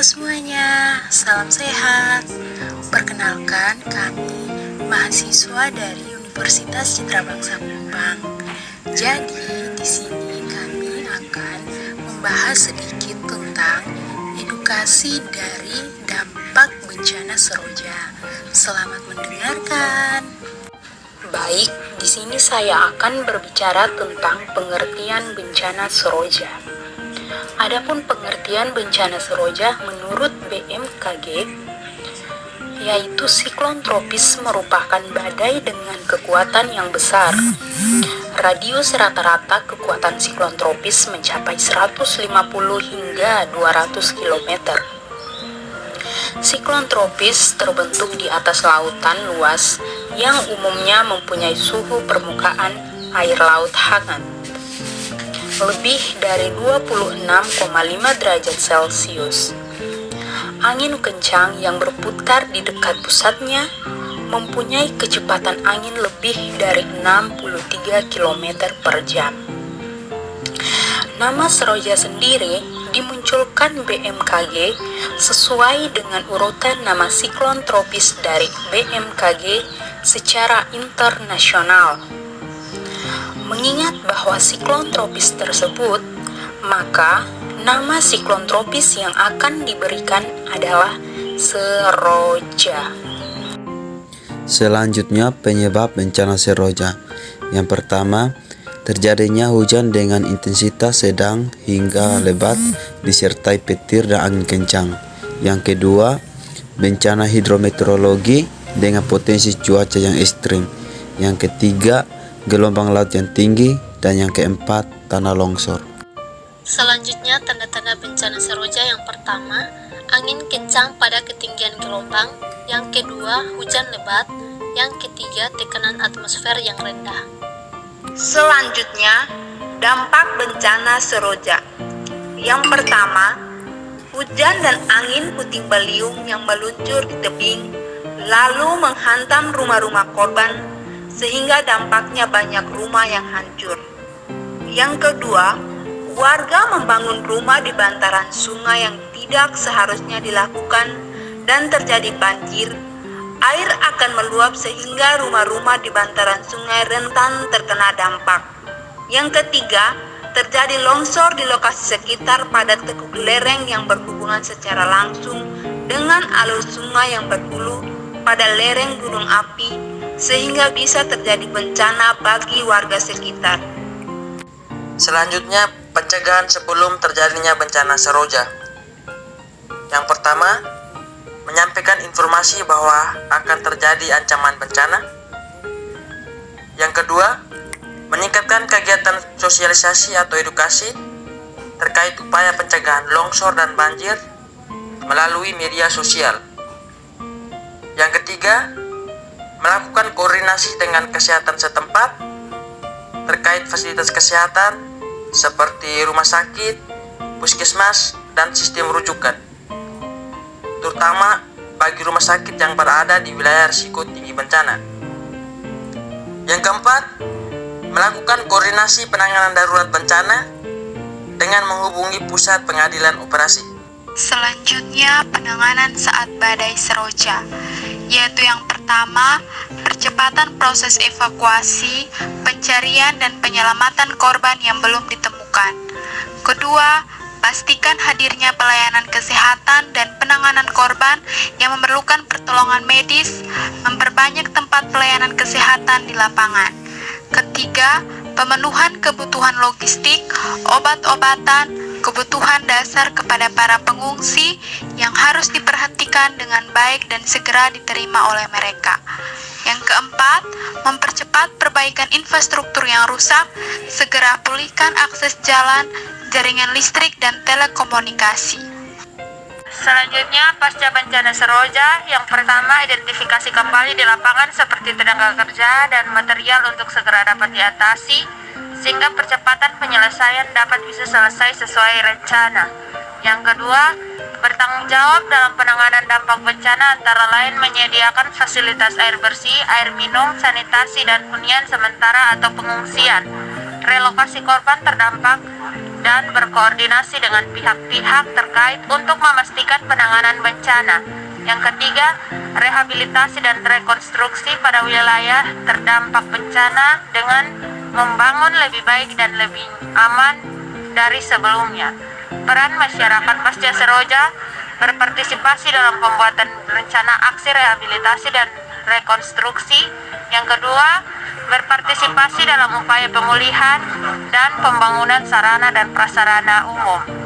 semuanya, salam sehat. Perkenalkan, kami mahasiswa dari Universitas Citra Bangsa Kupang. Jadi, di sini kami akan membahas sedikit tentang edukasi dari dampak bencana Seroja. Selamat mendengarkan. Baik, di sini saya akan berbicara tentang pengertian bencana Seroja. Adapun pengertian bencana Seroja menurut BMKG, yaitu siklon tropis merupakan badai dengan kekuatan yang besar. Radius rata-rata kekuatan siklon tropis mencapai 150 hingga 200 km. Siklon tropis terbentuk di atas lautan luas yang umumnya mempunyai suhu permukaan air laut hangat lebih dari 26,5 derajat Celcius. Angin kencang yang berputar di dekat pusatnya mempunyai kecepatan angin lebih dari 63 km per jam. Nama Seroja sendiri dimunculkan BMKG sesuai dengan urutan nama siklon tropis dari BMKG secara internasional. Mengingat bahwa siklon tropis tersebut, maka nama siklon tropis yang akan diberikan adalah Seroja. Selanjutnya, penyebab bencana Seroja. Yang pertama, terjadinya hujan dengan intensitas sedang hingga lebat disertai petir dan angin kencang. Yang kedua, bencana hidrometeorologi dengan potensi cuaca yang ekstrim. Yang ketiga, gelombang laut yang tinggi. Dan yang keempat, tanah longsor. Selanjutnya, tanda-tanda bencana Seroja. Yang pertama, angin kencang pada ketinggian gelombang. Yang kedua, hujan lebat. Yang ketiga, tekanan atmosfer yang rendah. Selanjutnya, dampak bencana Seroja. Yang pertama, hujan dan angin puting beliung yang meluncur di tebing lalu menghantam rumah-rumah korban sehingga dampaknya banyak rumah yang hancur. Yang kedua, warga membangun rumah di bantaran sungai yang tidak seharusnya dilakukan dan terjadi banjir. Air akan meluap sehingga rumah-rumah di bantaran sungai rentan terkena dampak. Yang ketiga, terjadi longsor di lokasi sekitar pada tekuk lereng yang berhubungan secara langsung dengan alur sungai yang berhulu pada lereng gunung api sehingga bisa terjadi bencana bagi warga sekitar. Selanjutnya, pencegahan sebelum terjadinya bencana Seroja. Yang pertama, menyampaikan informasi bahwa akan terjadi ancaman bencana. Yang kedua, meningkatkan kegiatan sosialisasi atau edukasi terkait upaya pencegahan longsor dan banjir melalui media sosial. Yang ketiga, melakukan koordinasi dengan kesehatan setempat terkait fasilitas kesehatan seperti rumah sakit, puskesmas, dan sistem rujukan, terutama bagi rumah sakit yang berada di wilayah risiko tinggi bencana. Yang keempat, melakukan koordinasi penanganan darurat bencana dengan menghubungi pusat pengadilan operasi. Selanjutnya, penanganan saat badai Seroja, yaitu yang pertama, percepatan proses evakuasi, pencarian dan penyelamatan korban yang belum ditemukan. Kedua, pastikan hadirnya pelayanan kesehatan dan penanganan korban yang memerlukan pertolongan medis, memperbanyak tempat pelayanan kesehatan di lapangan. Ketiga, pemenuhan kebutuhan logistik, obat-obatan, kebutuhan dasar kepada para pengungsi yang harus diperhatikan dengan baik dan segera diterima oleh mereka. Yang keempat, mempercepat perbaikan infrastruktur yang rusak, segera pulihkan akses jalan, jaringan listrik, dan telekomunikasi. Selanjutnya, pasca bencana Seroja, yang pertama, identifikasi kembali di lapangan seperti tenaga kerja dan material untuk segera dapat diatasi, sehingga percepatan penyelesaian dapat bisa selesai sesuai rencana. Yang kedua, bertanggung jawab dalam penanganan dampak bencana antara lain menyediakan fasilitas air bersih, air minum, sanitasi, dan hunian sementara atau pengungsian, relokasi korban terdampak, dan berkoordinasi dengan pihak-pihak terkait untuk memastikan penanganan bencana. Yang ketiga, rehabilitasi dan rekonstruksi pada wilayah terdampak bencana dengan membangun lebih baik dan lebih aman dari sebelumnya. Peran masyarakat pasca Seroja berpartisipasi dalam pembuatan rencana aksi rehabilitasi dan rekonstruksi. Yang kedua, berpartisipasi dalam upaya pemulihan dan pembangunan sarana dan prasarana umum.